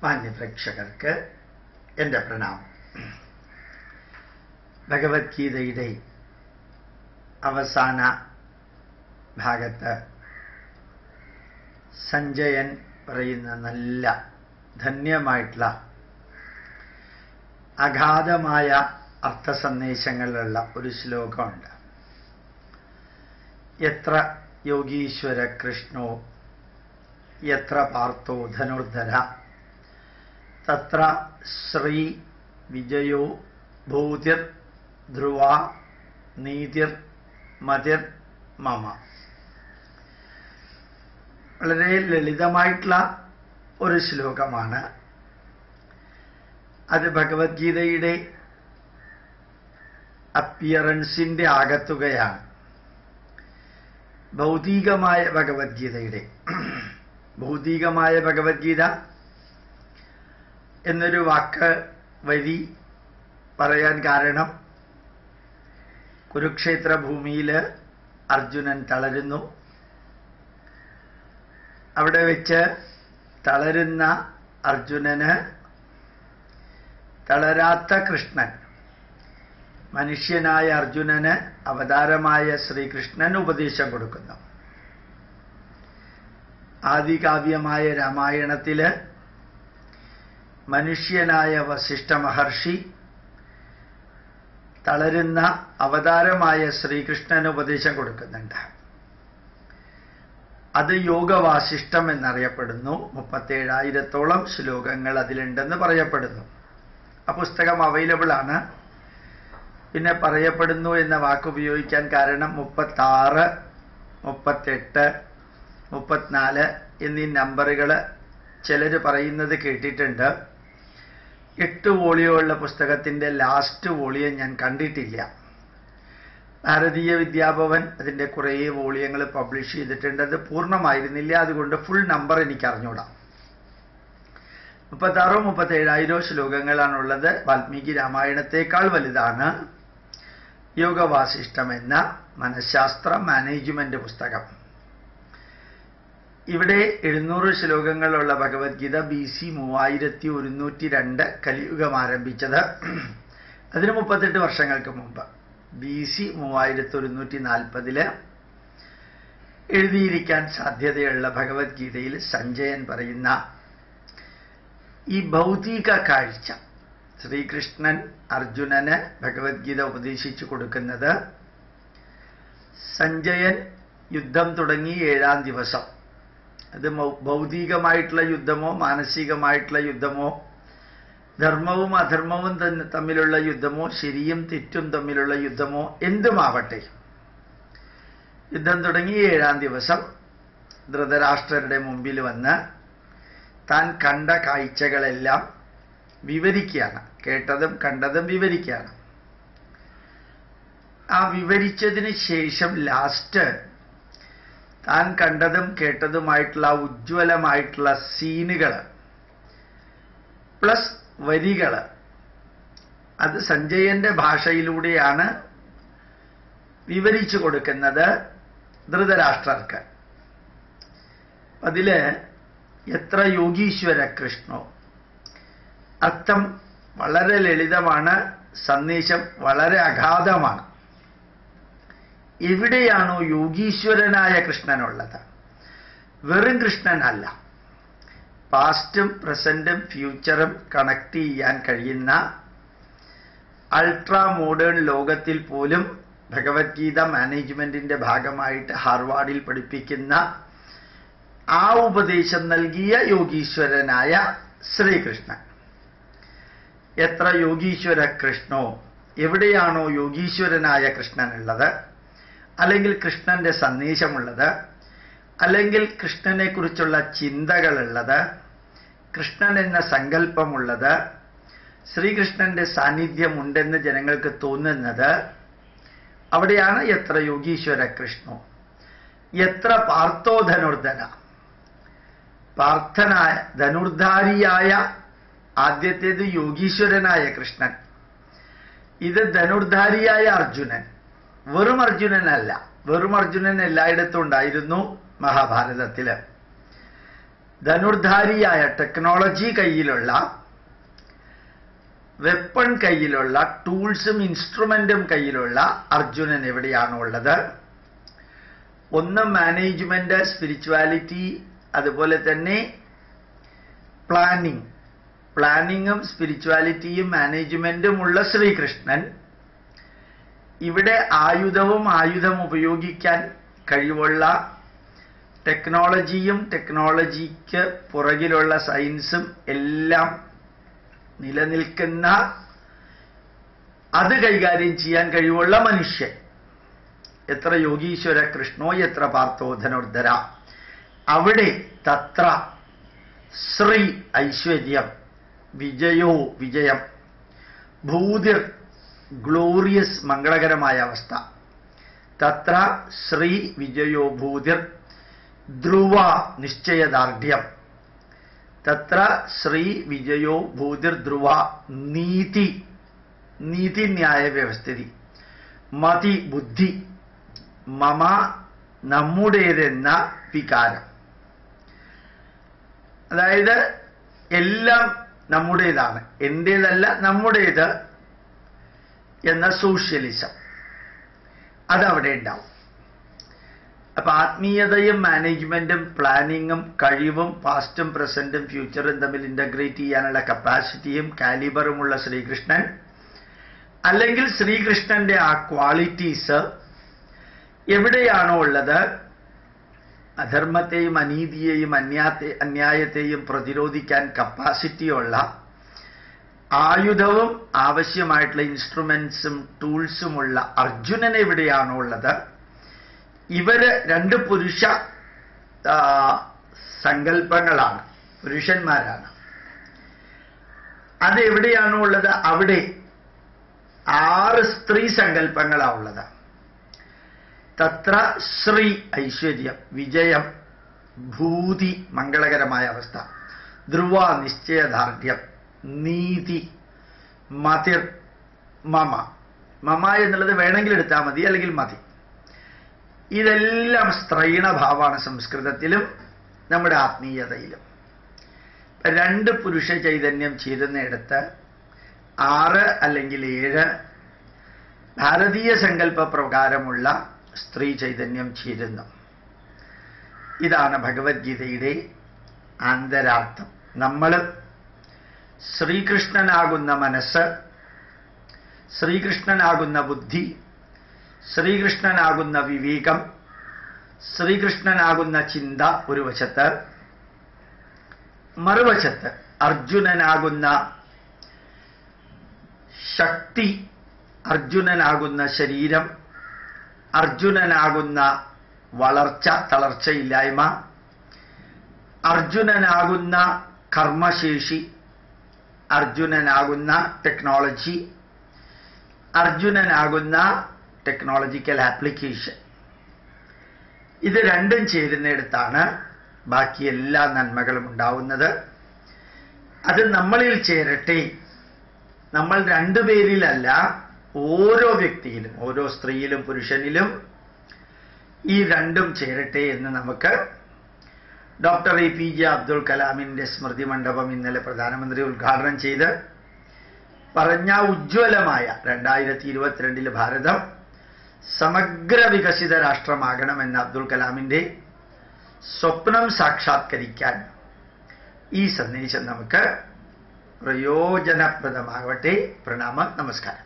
മാന്യപ്രേക്ഷകർക്ക് എൻ്റെ പ്രണാമം. ഭഗവത്ഗീതയുടെ അവസാന ഭാഗത്ത് സഞ്ജയൻ പറയുന്ന നല്ല ധന്യമായിട്ടുള്ള അഗാധമായ അർത്ഥസന്ദേശങ്ങളുള്ള ഒരു ശ്ലോകമുണ്ട്. എത്ര യോഗീശ്വര കൃഷ്ണോ യത്ര പാർത്ഥോ ധനുർധര തത്ര ശ്രീ വിജയോ ഭൂതിർ ധ്രുവ നീതിർ മതിർ മമ. വളരെ ലളിതമായിട്ടുള്ള ഒരു ശ്ലോകമാണ്. അത് ഭഗവത്ഗീതയുടെ അപ്പിയറൻസിന്റെ ആകത്തുകയാണ്. ഭൗതികമായ ഭഗവത്ഗീത എന്നൊരു വരി പറയാൻ കാരണം, കുരുക്ഷേത്ര ഭൂമിയിൽ അർജുനൻ തളരുന്നു. അവിടെ വെച്ച് തളരുന്ന അർജുനന് തളരാത്ത കൃഷ്ണൻ, മനുഷ്യനായ അർജുനന് അവതാരമായ ശ്രീകൃഷ്ണൻ ഉപദേശം കൊടുക്കുന്നു. ആദികാവ്യമായ രാമായണത്തില് മനുഷ്യനായ വസിഷ്ഠ മഹർഷി തളരുന്ന അവതാരമായ ശ്രീകൃഷ്ണന് ഉപദേശം കൊടുക്കുന്നുണ്ട്. അത് യോഗവാസിഷ്ടം എന്നറിയപ്പെടുന്നു. 37,000-ഓളം ശ്ലോകങ്ങൾ അതിലുണ്ടെന്ന് പറയപ്പെടുന്നു. ആ പുസ്തകം അവൈലബിൾ ആണ്. പിന്നെ പറയപ്പെടുന്നു എന്ന വാക്ക് ഉപയോഗിക്കാൻ കാരണം 36, 38, 34 എന്നീ നമ്പറുകൾ ചിലർ പറയുന്നത് കേട്ടിട്ടുണ്ട്. 8 വോളിയമുള്ള പുസ്തകത്തിൻ്റെ ലാസ്റ്റ് വോളിയം ഞാൻ കണ്ടിട്ടില്ല. ഭാരതീയ വിദ്യാഭവൻ അതിൻ്റെ കുറേ വോളിയങ്ങൾ പബ്ലിഷ് ചെയ്തിട്ടുണ്ട്. അത് പൂർണ്ണമായിരുന്നില്ല, അതുകൊണ്ട് ഫുൾ നമ്പർ എനിക്ക് അറിഞ്ഞൂടാ. 36,000 37,000 ശ്ലോകങ്ങളാണുള്ളത്. വാൽമീകി രാമായണത്തേക്കാൾ വലുതാണ് യോഗവാസിഷ്ടം എന്ന മനഃശാസ്ത്ര മാനേജ്മെന്റ് പുസ്തകം. ഇവിടെ 700 ശ്ലോകങ്ങളുള്ള ഭഗവത്ഗീത BC 3102 കലിയുഗം ആരംഭിച്ചത്. അതിന് 38 വർഷങ്ങൾക്ക് മുമ്പ് BC 3140 എഴുതിയിരിക്കാൻ സാധ്യതയുള്ള ഭഗവത്ഗീതയിൽ സഞ്ജയൻ പറയുന്ന ഈ ഭൗതിക കാഴ്ച, ശ്രീകൃഷ്ണൻ അർജുനന് ഭഗവത്ഗീത ഉപദേശിച്ചു കൊടുക്കുന്നത്, സഞ്ജയൻ യുദ്ധം തുടങ്ങി 7-ാം ദിവസം, അത് ഭൗതികമായിട്ടുള്ള യുദ്ധമോ മാനസികമായിട്ടുള്ള യുദ്ധമോ, ധർമ്മവും അധർമ്മവും തമ്മിലുള്ള യുദ്ധമോ, ശരിയും തെറ്റും തമ്മിലുള്ള യുദ്ധമോ എന്തുമാവട്ടെ, യുദ്ധം തുടങ്ങി 7-ാം ദിവസം ധൃതരാഷ്ട്രരുടെ മുമ്പിൽ വന്ന് താൻ കണ്ട കാഴ്ചകളെല്ലാം വിവരിക്കുകയാണ്. കേട്ടതും കണ്ടതും വിവരിക്കുകയാണ്. ആ വിവരിച്ചതിന് ശേഷം ലാസ്റ്റ് താൻ കണ്ടതും കേട്ടതുമായിട്ടുള്ള ഉജ്ജ്വലമായിട്ടുള്ള സീനുകൾ പ്ലസ് വരികൾ, അത് സഞ്ജയന്റെ ഭാഷയിലൂടെയാണ് വിവരിച്ചു കൊടുക്കുന്നത് ധൃതരാഷ്ട്രർക്ക്. അതില് എത്ര യോഗീശ്വര കൃഷ്ണോ, അർത്ഥം വളരെ ലളിതമാണ്, സന്ദേശം വളരെ അഗാധമാണ്. എവിടെയാണോ യോഗീശ്വരനായ കൃഷ്ണനുള്ളത്, വെറും കൃഷ്ണനല്ല, പാസ്റ്റും പ്രസന്റും ഫ്യൂച്ചറും കണക്ട് ചെയ്യാൻ കഴിയുന്ന അൾട്രാ മോഡേൺ ലോകത്തിൽ പോലും ഭഗവത്ഗീത മാനേജ്മെന്റിന്റെ ഭാഗമായിട്ട് ഹാർവാർഡിൽ പഠിപ്പിക്കുന്ന ആ ഉപദേശം നൽകിയ യോഗീശ്വരനായ ശ്രീകൃഷ്ണൻ. എത്ര യോഗീശ്വര കൃഷ്ണോ, എവിടെയാണോ യോഗീശ്വരനായ കൃഷ്ണനുള്ളത്, അല്ലെങ്കിൽ കൃഷ്ണന്റെ സന്ദേശമുള്ളത്, അല്ലെങ്കിൽ കൃഷ്ണനെ കുറിച്ചുള്ള ചിന്തകളുള്ളത്, കൃഷ്ണൻ എന്ന സങ്കല്പമുള്ളത്, ശ്രീകൃഷ്ണന്റെ സാന്നിധ്യമുണ്ടെന്ന് ജനങ്ങൾക്ക് തോന്നുന്നത്, അവിടെയാണ് എത്ര യോഗീശ്വര കൃഷ്ണോ. എത്ര പാർത്ഥോ ധനുർധര, പാർത്ഥനായ ധനുർധാരിയായ, ആദ്യത്തേത് യോഗീശ്വരനായ കൃഷ്ണൻ, ഇത് ധനുർധാരിയായ അർജുനൻ. വെറും അർജുനനല്ല, വെറും അർജുനൻ എല്ലായിടത്തും ഉണ്ടായിരുന്നു മഹാഭാരതത്തില്. ധനുർധാരിയായ ടെക്നോളജി കയ്യിലുള്ള, വെപ്പൺ കയ്യിലുള്ള, ടൂൾസും ഇൻസ്ട്രുമെന്റും കയ്യിലുള്ള അർജുനൻ എവിടെയാണോ ഉള്ളത്? ഒന്ന് മാനേജ്മെന്റ്, സ്പിരിച്വാലിറ്റി, അതുപോലെ തന്നെ പ്ലാനിങ്ങും സ്പിരിച്വാലിറ്റിയും മാനേജ്മെന്റും ഉള്ള ശ്രീകൃഷ്ണൻ ഇവിടെ ആയുധം ഉപയോഗിക്കാൻ കഴിവുള്ള, ടെക്നോളജിയും ടെക്നോളജിക്ക് പുറകിലുള്ള സയൻസും എല്ലാം നിലനിൽക്കുന്ന, അത് കൈകാര്യം ചെയ്യാൻ കഴിവുള്ള മനുഷ്യൻ. എത്ര യോഗീശ്വര കൃഷ്ണോ എത്ര പാർത്ഥോ ധനുർധര. അവിടെ തത്ര ശ്രീ ഐശ്വര്യം, വിജയോ വിജയം, ഭൂതിർ ഗ്ലോറിയസ് മംഗളകരമായ അവസ്ഥ. തത്ര ശ്രീ വിജയോ ഭൂതിർ ധ്രുവ നിശ്ചയദാർഢ്യം. തത്ര ശ്രീ വിജയോ ഭൂതിർ ധ്രുവ നീതി ന്യായ വ്യവസ്ഥിതി, മതി ബുദ്ധി, മമ നമ്മുടേതെന്ന വികാരം. അതായത് എല്ലാം നമ്മുടേതാണ്, എന്റേതല്ല നമ്മുടേത് എന്ന സോഷ്യലിസം അതവിടെ ഉണ്ടാവും. അപ്പൊ ആത്മീയതയും മാനേജ്മെന്റും പ്ലാനിങ്ങും കഴിവും പാസ്റ്റും പ്രസന്റും ഫ്യൂച്ചറും തമ്മിൽ ഇന്റഗ്രേറ്റ് ചെയ്യാനുള്ള കപ്പാസിറ്റിയും കാലിബറുമുള്ള ശ്രീകൃഷ്ണൻ, അല്ലെങ്കിൽ ശ്രീകൃഷ്ണന്റെ ആ ക്വാളിറ്റീസ് എവിടെയാണോ ഉള്ളത്, അധർമ്മത്തെയും അനീതിയെയും അന്യായത്തെയും പ്രതിരോധിക്കാൻ കപ്പാസിറ്റിയുള്ള, ആയുധവും ആവശ്യമായിട്ടുള്ള ഇൻസ്ട്രുമെന്റ്സും ടൂൾസുമുള്ള അർജുനൻ എവിടെയാണോ ഉള്ളത്, ഇവര് രണ്ട് പുരുഷ സങ്കല്പങ്ങളാണ്, പുരുഷന്മാരാണ്. അതെവിടെയാണോ ഉള്ളത് അവിടെ 6 സ്ത്രീ സങ്കല്പങ്ങളാണ് ഉള്ളത്. തത്ര ശ്രീ ഐശ്വര്യം, വിജയം, ഭൂതി മംഗളകരമായ അവസ്ഥ, ധ്രുവ നിശ്ചയദാർഢ്യം, നീതി, മതിർ, മമ എന്നുള്ളത് വേണമെങ്കിൽ എടുത്താൽ മതി, അല്ലെങ്കിൽ മതി. ഇതെല്ലാം സ്ത്രൈണഭാവമാണ് സംസ്കൃതത്തിലും നമ്മുടെ ആത്മീയതയിലും. 2 പുരുഷ ചൈതന്യം ചേരുന്നിടത്ത് 6 അല്ലെങ്കിൽ 7 ഭാരതീയ സങ്കല്പ പ്രകാരമുള്ള സ്ത്രീ ചൈതന്യം ചേരുന്നു. ഇതാണ് ഭഗവത്ഗീതയുടെ ആന്തരാർത്ഥം. നമ്മൾ ശ്രീകൃഷ്ണനാകുന്ന മനസ്സ്, ശ്രീകൃഷ്ണനാകുന്ന ബുദ്ധി, ശ്രീകൃഷ്ണനാകുന്ന വിവേകം, ശ്രീകൃഷ്ണനാകുന്ന ചിന്ത ഒരു വശത്ത്, മറുവശത്ത് അർജുനനാകുന്ന ശക്തി, അർജുനനാകുന്ന ശരീരം, അർജുനനാകുന്ന വളർച്ച, തളർച്ചയില്ലായ്മ, അർജുനനാകുന്ന കർമ്മശേഷി, അർജുനനാകുന്ന ടെക്നോളജി, അർജുനനാകുന്ന ടെക്നോളജിക്കൽ ആപ്ലിക്കേഷൻ. ഇത് രണ്ടും ചേരുന്നിടത്താണ് ബാക്കി എല്ലാ നന്മകളും ഉണ്ടാവുന്നത്. അത് നമ്മളിൽ ചേരട്ടെ. നമ്മൾ രണ്ടുപേരിലല്ല, ഓരോ വ്യക്തിയിലും, ഓരോ സ്ത്രീയിലും പുരുഷനിലും ഈ രണ്ടും ചേരട്ടെ എന്ന് നമുക്ക് ഡോക്ടർ APJ അബ്ദുൽ കലാമിന്റെ സ്മൃതി മണ്ഡപം ഇന്നലെ പ്രധാനമന്ത്രി ഉദ്ഘാടനം ചെയ്ത് പറഞ്ഞ ഉജ്ജ്വലമായ 2022 ഭാരതം സമഗ്ര വികസിത രാഷ്ട്രമാകണമെന്ന അബ്ദുൽ കലാമിന്റെ സ്വപ്നം സാക്ഷാത്കരിക്കാൻ ഈ സന്ദേശം നമുക്ക് പ്രയോജനപ്രദമാകട്ടെ. പ്രണാമം, നമസ്കാരം.